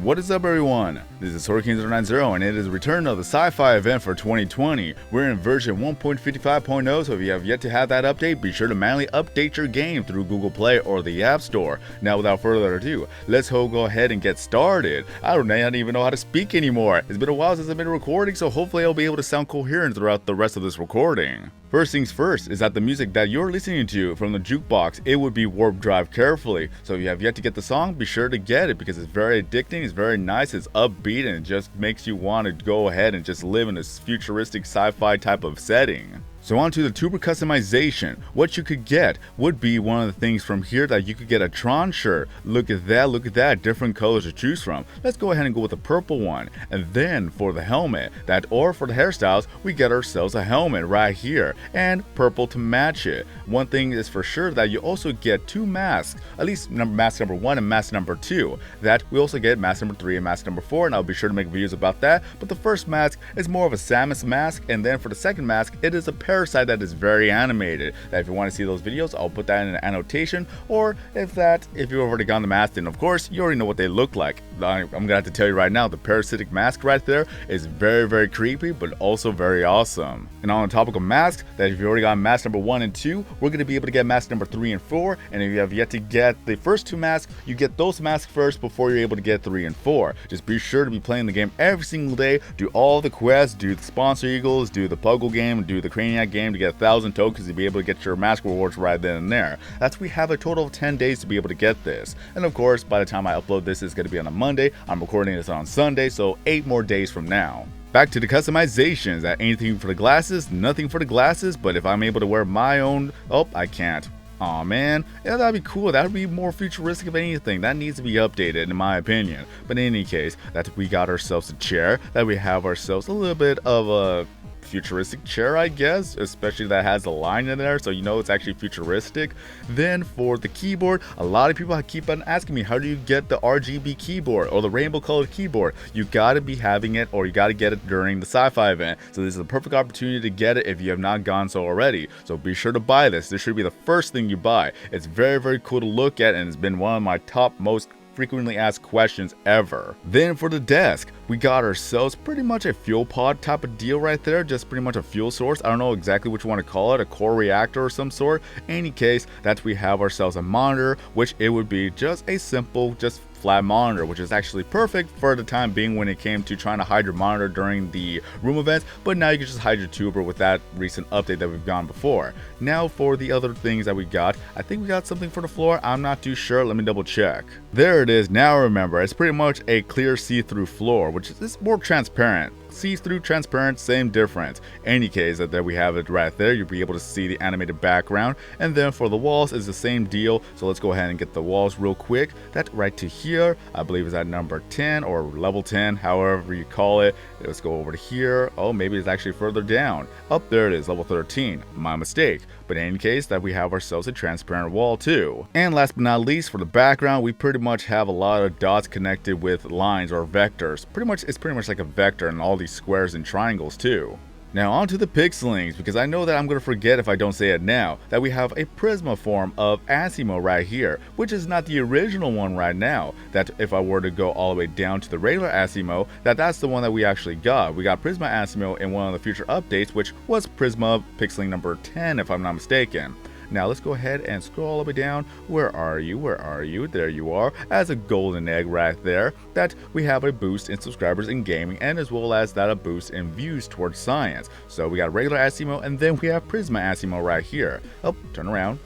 What is up, everyone? This is Hurricane090 and it is the return of the Sci-Fi Event for 2020. We're in version 1.55.0, so if you have yet to have that update, be sure to manually update your game through Google Play or the App Store. Now, without further ado, let's go ahead and get started. I don't even know how to speak anymore. It's been a while since I've been recording, so hopefully I'll be able to sound coherent throughout the rest of this recording. First things first is that the music that you're listening to from the jukebox, it would be Warp Drive Carefully. So if you have yet to get the song, be sure to get it because it's very addicting, it's very nice, it's upbeat, and it just makes you want to go ahead and just live in this futuristic sci-fi type of setting. So on to the tuber customization. What you could get would be one of the things from here that you could get a Tron shirt. Look at that, different colors to choose from. Let's go ahead and go with the purple one. And then for the helmet, or for the hairstyles, we get ourselves a helmet right here, and purple to match it. One thing is for sure that you also get two masks, at least mask number 1 and mask number 2. That we also get mask number 3 and mask number 4, and I'll be sure to make videos about that. But the first mask is more of a Samus mask, and then for the second mask, it is a parasite that is very animated. That if you want to see those videos, I'll put that in an annotation, or if you've already gone the mask, then of course you already know what they look like. I'm gonna have to tell you right now, the parasitic mask right there is very creepy, but also very awesome. And on the topic of masks, that if you already got mask number 1 and 2, we're gonna be able to get mask number 3 and 4, and if you have yet to get the first two masks, you get those masks first before you're able to get 3 and 4. Just be sure to be playing the game every single day, do all the quests, do the sponsor eagles, do the Puggle game, do the Cranial game to get 1,000 tokens to be able to get your mask rewards right then and there. We have a total of 10 days to be able to get this. And of course, by the time I upload this, it's going to be on a Monday. I'm recording this on Sunday, so 8 more days from now. Back to the customizations. That anything for the glasses, nothing for the glasses, but if I'm able to wear my own, I can't. Aw, man, yeah, that'd be cool. That'd be more futuristic of anything. That needs to be updated in my opinion. But in any case, that we got ourselves a chair, that we have ourselves a little bit of a futuristic chair, I guess, especially that has a line in there, so you know it's actually futuristic. Then for the keyboard, a lot of people keep on asking me, how do you get the RGB keyboard or the rainbow colored keyboard? You gotta be having it, or you gotta get it during the Sci-Fi event. So this is a perfect opportunity to get it if you have not gone so already. So be sure to buy this. This should be the first thing you buy. It's very cool to look at, and it's been one of my top most frequently asked questions ever. Then for the desk, we got ourselves pretty much a fuel pod type of deal right there, just pretty much a fuel source. I don't know exactly what you want to call it, a core reactor or some sort. Any case, that we have ourselves a monitor, which it would be just a simple, flat monitor, which is actually perfect for the time being when it came to trying to hide your monitor during the room events, but now you can just hide your tuber with that recent update that we've gone before. Now for the other things that we got, I think we got something for the floor. I'm not too sure, let me double check. There it is. Now remember, it's pretty much a clear see-through floor, which is more transparent. See-through, transparent, same difference. Any case, that there we have it right there. You'll be able to see the animated background. And then for the walls is the same deal. So let's go ahead and get the walls real quick. That right to here, I believe is at number 10 or level 10, however you call it. Let's go over to here. Oh, maybe it's actually further down. Up there it is, level 13. My mistake. But in any case, that we have ourselves a transparent wall too. And last but not least, for the background, we pretty much have a lot of dots connected with lines or vectors. It's pretty much like a vector in all these squares and triangles too. Now on to the pixelings, because I know that I'm going to forget if I don't say it now, that we have a Prisma form of Asimo right here, which is not the original one right now. That if I were to go all the way down to the regular Asimo, that's the one that we actually got. We got Prisma Asimo in one of the future updates, which was Prisma pixeling number 10 if I'm not mistaken. Now let's go ahead and scroll all the way down. Where are you? There you are, as a golden egg right there. That we have a boost in subscribers in gaming, and as well as that a boost in views towards science. So we got regular Asimo, and then we have Prisma Asimo right here. Oh, turn around.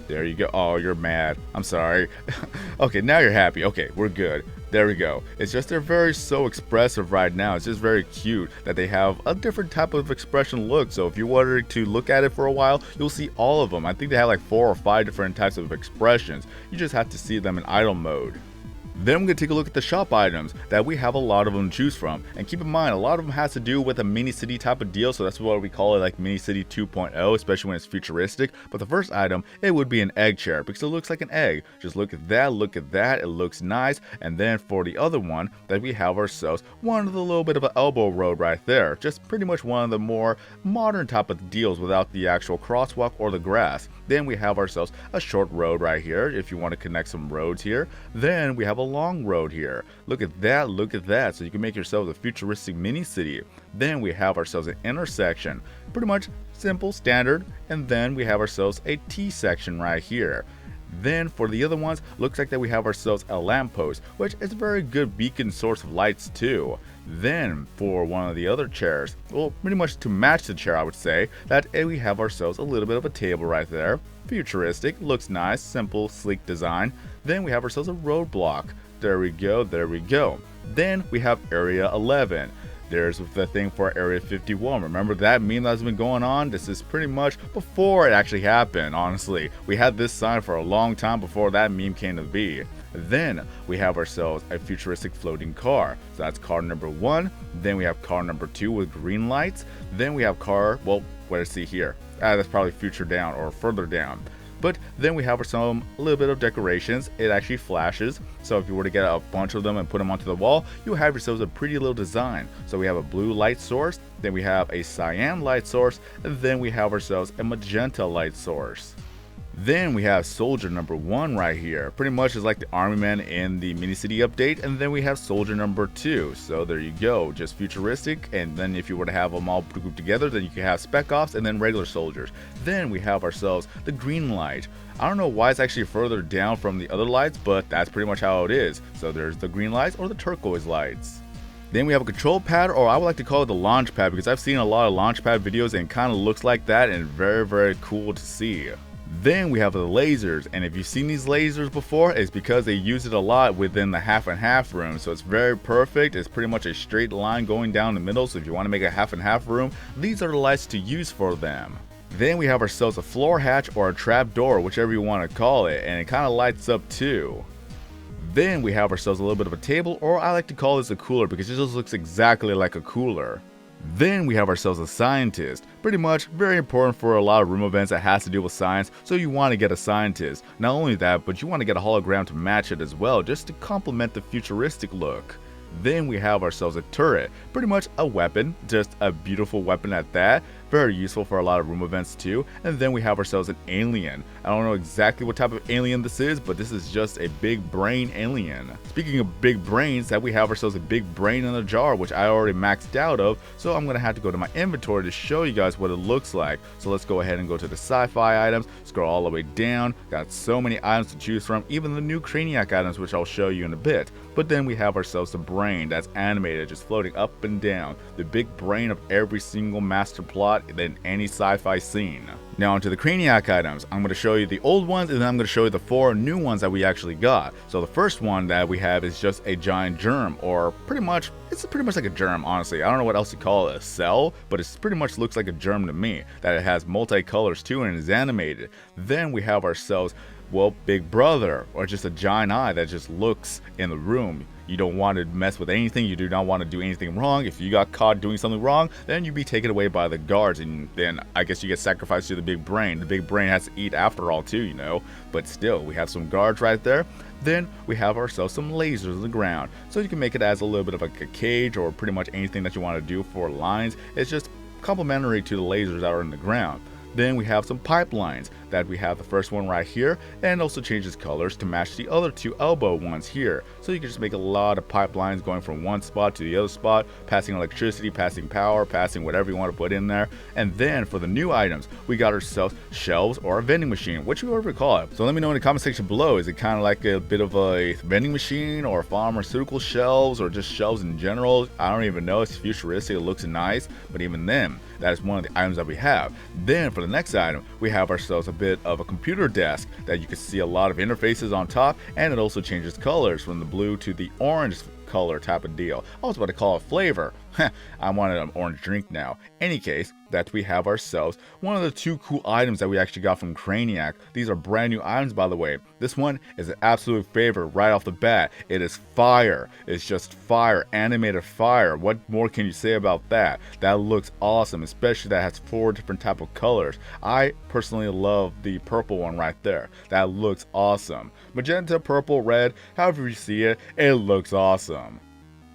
There you go. Oh, you're mad. I'm sorry. Okay, now you're happy. Okay, we're good. There we go. It's just they're so expressive right now. It's just very cute that they have a different type of expression look. So if you wanted to look at it for a while, you'll see all of them. I think they have like 4 or 5 different types of expressions. You just have to see them in idle mode. Then we're going to take a look at the shop items, that we have a lot of them to choose from. And keep in mind, a lot of them has to do with a mini city type of deal, so that's why we call it like mini city 2.0, especially when it's futuristic. But the first item, it would be an egg chair, because it looks like an egg. Just look at that, it looks nice. And then for the other one, that we have ourselves one of the little bit of an elbow road right there. Just pretty much one of the more modern type of deals without the actual crosswalk or the grass. Then we have ourselves a short road right here, if you want to connect some roads here. Then we have a long road here. Look at that, look at that. So you can make yourself a futuristic mini city. Then we have ourselves an intersection, pretty much simple, standard, and then we have ourselves a T section right here. Then for the other ones, looks like that we have ourselves a lamppost, which is a very good beacon source of lights too. Then for one of the other chairs, well, pretty much to match the chair I would say, that we have ourselves a little bit of a table right there. Futuristic, looks nice, simple, sleek design. Then we have ourselves a roadblock. There we go, there we go. Then we have Area 11. There's the thing for Area 51. Remember that meme that's been going on? This is pretty much before it actually happened, honestly. We had this sign for a long time before that meme came to be. Then we have ourselves a futuristic floating car. So that's car number 1. Then we have car number 2 with green lights. Then we have car, well, what do I see here? That's probably future down or further down. But then we have some a little bit of decorations. It actually flashes, so if you were to get a bunch of them and put them onto the wall, you have yourselves a pretty little design. So we have a blue light source, then we have a cyan light source, and then we have ourselves a magenta light source. Then we have soldier number 1 right here, pretty much is like the army man in the mini city update. And then we have soldier number 2, so there you go, just futuristic. And then if you were to have them all grouped together, then you can have spec ops and then regular soldiers. Then we have ourselves the green light. I don't know why it's actually further down from the other lights, but that's pretty much how it is. So there's the green lights or the turquoise lights. Then we have a control pad, or I would like to call it the launch pad, because I've seen a lot of launch pad videos and it kind of looks like that, and very cool to see. Then we have the lasers, and if you've seen these lasers before, it's because they use it a lot within the half and half room. So it's very perfect. It's pretty much a straight line going down the middle. So if you want to make a half and half room, these are the lights to use for them. Then we have ourselves a floor hatch or a trap door, whichever you want to call it, and it kind of lights up too. Then we have ourselves a little bit of a table, or I like to call this a cooler because it just looks exactly like a cooler. Then we have ourselves a scientist, pretty much very important for a lot of room events that has to do with science, so you want to get a scientist. Not only that, but you want to get a hologram to match it as well, just to complement the futuristic look. Then we have ourselves a turret, pretty much a weapon, just a beautiful weapon at that, very useful for a lot of room events too. And then we have ourselves an alien. I don't know exactly what type of alien this is, but this is just a big brain alien. Speaking of big brains, that we have ourselves a big brain in a jar, which I already maxed out of, so I'm gonna have to go to my inventory to show you guys what it looks like. So let's go ahead and go to the sci-fi items, scroll all the way down. Got so many items to choose from, even the new Cranial items, which I'll show you in a bit. But then we have ourselves a brain that's animated, just floating up and down, the big brain of every single master plot in any sci-fi scene. Now onto the Cranial items. I'm going to show you the old ones, and then I'm going to show you the 4 new ones that we actually got. So the first one that we have is just a giant germ, or it's pretty much like a germ, honestly. I don't know what else to call it, a cell, but it pretty much looks like a germ to me, that it has multicolors too and is animated. Then we have ourselves, well, Big Brother, or just a giant eye that just looks in the room. You don't want to mess with anything, you do not want to do anything wrong. If you got caught doing something wrong, then you'd be taken away by the guards, and then I guess you get sacrificed to the big brain. The big brain has to eat after all too, you know, but still, we have some guards right there. Then we have ourselves some lasers on the ground, so you can make it as a little bit of like a cage, or pretty much anything that you want to do for lines. It's just complementary to the lasers that are in the ground. Then we have some pipelines, that we have the first one right here, and also changes colors to match the other 2 elbow ones here. So you can just make a lot of pipelines going from one spot to the other spot, passing electricity, passing power, passing whatever you want to put in there. And then for the new items, we got ourselves shelves or a vending machine, whichever you call it. So let me know in the comment section below, is it kind of like a bit of a vending machine, or pharmaceutical shelves, or just shelves in general? I don't even know. It's futuristic, it looks nice, but even then, that is one of the items that we have. Then for the next item, we have ourselves a bit of a computer desk that you can see a lot of interfaces on top, and it also changes colors from the blue to the orange color type of deal. I was about to call it flavor. I wanted an orange drink now. Any case, that we have ourselves one of the 2 cool items that we actually got from Cranial. These are brand new items, by the way. This one is an absolute favorite right off the bat. It is fire. It's just fire, animated fire. What more can you say about that? That looks awesome, especially that has 4 different type of colors. I personally love the purple one right there. That looks awesome. Magenta, purple, red, however you see it, it looks awesome.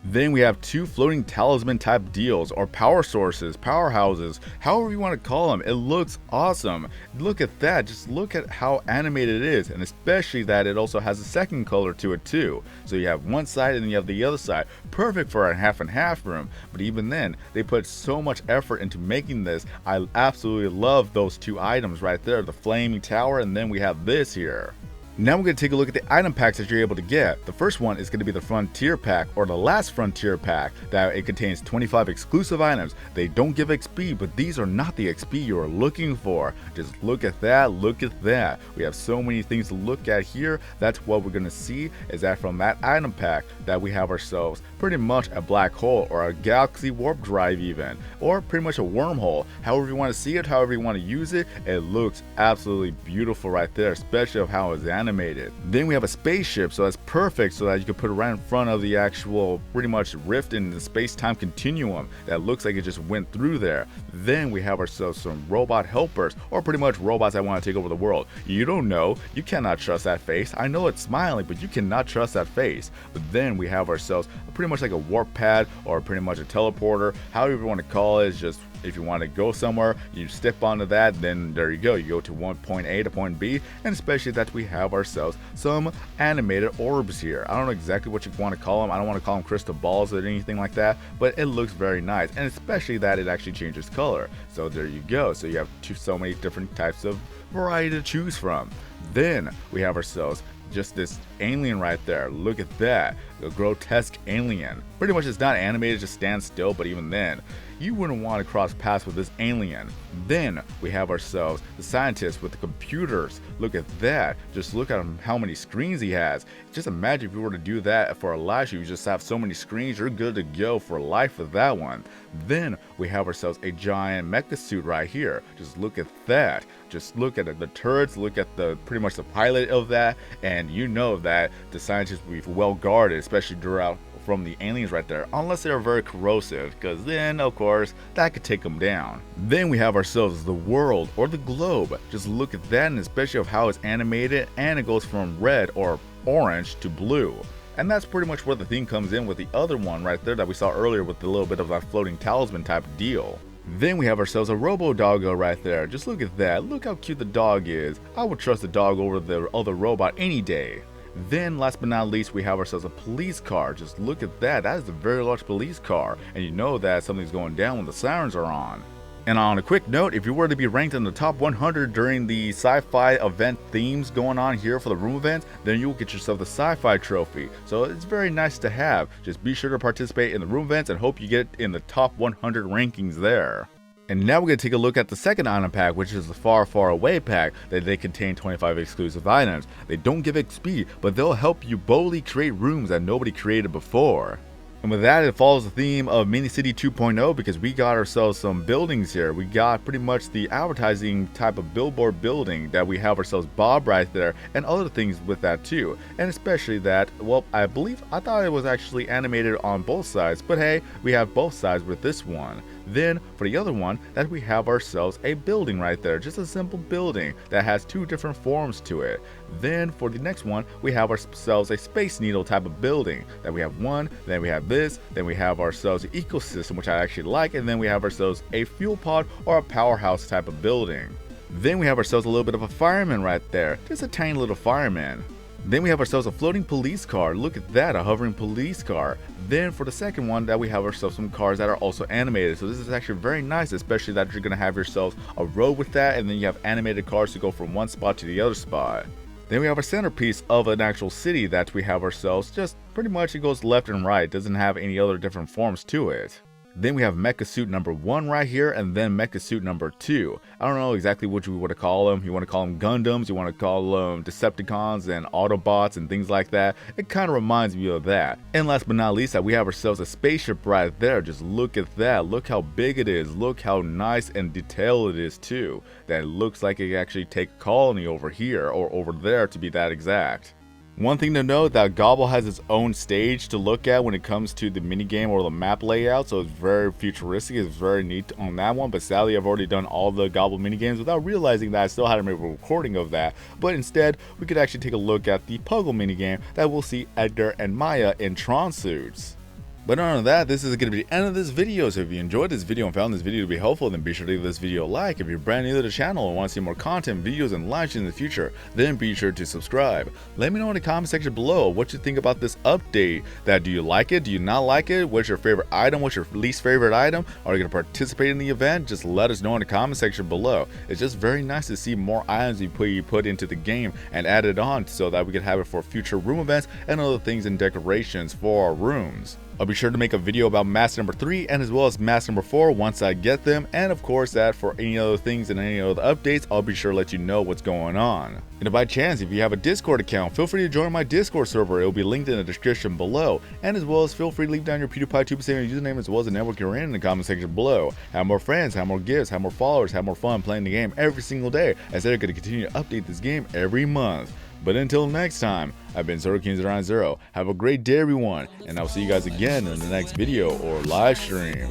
Then we have two floating talisman type deals, or power sources, powerhouses, however you want to call them. It looks awesome. Look at that, just look at how animated it is, and especially that it also has a second color to it too. So you have one side and then you have the other side. Perfect for a half and half room, but even then, they put so much effort into making this. I absolutely love those two items right there, the flaming tower, and then we have this here. Now we're going to take a look at the item packs that you're able to get. The first one is going to be the Frontier Pack, or the last Frontier Pack, that it contains 25 exclusive items. They don't give XP, but these are not the XP you are looking for. Just look at that, look at that. We have so many things to look at here. That's what we're going to see, is that from that item pack that we have ourselves pretty much a black hole, or a galaxy warp drive even, or pretty much a wormhole. However you want to see it, however you want to use it, it looks absolutely beautiful right there, especially of how it's animated. Then we have a spaceship, so that's perfect so that you can put it right in front of the actual pretty much rift in the space-time continuum that looks like it just went through there. Then we have ourselves some robot helpers, or pretty much robots that want to take over the world. You don't know, you cannot trust that face. I know it's smiling, but you cannot trust that face. But then we have ourselves pretty much like a warp pad, or pretty much a teleporter, however you want to call it. It's just, if you want to go somewhere, you step onto that, then there you go. You go to point A to point B, and especially that we have ourselves some animated orbs here. I don't know exactly what you want to call them. I don't want to call them crystal balls or anything like that, but it looks very nice, and especially that it actually changes color. So there you go. So you have so many different types of variety to choose from. Then we have ourselves just this alien right there. Look at that, a grotesque alien. Pretty much it's not animated, just stands still, but even then, you wouldn't want to cross paths with this alien. Then we have ourselves the scientist with the computers. Look at that, just look at him, how many screens he has. Just imagine if you were to do that for a live show, you just have so many screens, you're good to go for life with that one. Then we have ourselves a giant mecha suit right here. Just look at that. Just look at the turrets, look at the pretty much the pilot of that, and you know that the scientists will be well guarded, especially throughout from the aliens right there, unless they're very corrosive, because then of course that could take them down. Then we have ourselves the world, or the globe. Just look at that, and especially of how it's animated, and it goes from red or orange to blue. And that's pretty much where the theme comes in with the other one right there that we saw earlier with the little bit of that floating talisman type deal. Then we have ourselves a robo doggo right there. Just look at that, look how cute the dog is. I would trust the dog over the other robot any day. Then last but not least, we have ourselves a police car. Just look at that, that is a very large police car, and you know that something's going down when the sirens are on. And on a quick note, if you were to be ranked in the top 100 during the sci-fi event themes going on here for the room events, then you'll get yourself the sci-fi trophy. So it's very nice to have. Just be sure to participate in the room events and hope you get in the top 100 rankings there. And now we're going to take a look at the second item pack, which is the Far Far Away pack, that they contain 25 exclusive items. They don't give XP, but they'll help you boldly create rooms that nobody created before. And with that, it follows the theme of Mini City 2.0, because we got ourselves some buildings here. We got pretty much the advertising type of billboard building that we have ourselves Bob right there, and other things with that too. And especially that, well, I thought it was actually animated on both sides, but hey, we have both sides with this one. Then for the other one, that we have ourselves a building right there, just a simple building that has two different forms to it. Then for the next one, we have ourselves a Space Needle type of building that we have one, then we have this, then we have ourselves an ecosystem, which I actually like, and then we have ourselves a fuel pod or a powerhouse type of building. Then we have ourselves a little bit of a fireman right there, just a tiny little fireman. Then we have ourselves a floating police car. Look at that, a hovering police car. Then for the second one, that we have ourselves some cars that are also animated. So this is actually very nice, especially that you're going to have yourselves a road with that, and then you have animated cars to go from one spot to the other spot. Then we have our centerpiece of an actual city that we have ourselves, just pretty much it goes left and right, doesn't have any other different forms to it. Then we have Mecha Suit number 1 right here, and then Mecha Suit number 2. I don't know exactly what you want to call them. You want to call them Gundams, you want to call them Decepticons and Autobots and things like that. It kind of reminds me of that. And last but not least, that we have ourselves a spaceship right there. Just look at that. Look how big it is. Look how nice and detailed it is too. That it looks like it can actually take a colony over here or over there, to be that exact. One thing to note, that Gobble has its own stage to look at when it comes to the minigame or the map layout, so it's very futuristic, it's very neat on that one, but sadly I've already done all the Gobble minigames without realizing that I still hadn't made a recording of that, but instead we could actually take a look at the Puggle minigame that we'll see Edgar and Maya in Tron suits. But other than that, this is going to be the end of this video. So if you enjoyed this video and found this video to be helpful, then be sure to give this video a like. If you're brand new to the channel and want to see more content, videos, and live streams in the future, then be sure to subscribe. Let me know in the comment section below what you think about this update. Do you like it? Do you not like it? What's your favorite item? What's your least favorite item? Are you going to participate in the event? Just let us know in the comment section below. It's just very nice to see more items you put into the game and add it on so that we can have it for future room events and other things and decorations for our rooms. I'll be sure to make a video about mask number 3 and as well as mask number 4 once I get them, and of course that for any other things and any other updates, I'll be sure to let you know what's going on. And if by chance, if you have a Discord account, feel free to join my Discord server. It will be linked in the description below, and as well as feel free to leave down your Pewdiepie 2% username as well as the network you're in the comment section below. Have more friends, have more gifts, have more followers, have more fun playing the game every single day, as they're going to continue to update this game every month. But until next time, I've been King090. Have a great day, everyone, and I'll see you guys again in the next video or live stream.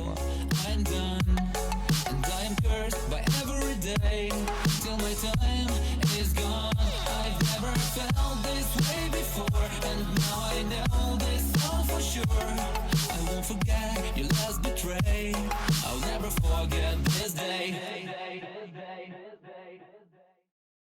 I'm done, and I am cursed by every day, till my time is gone. I've never felt this way before, and now I know this all for sure. I won't forget your last betray, I'll never forget this day.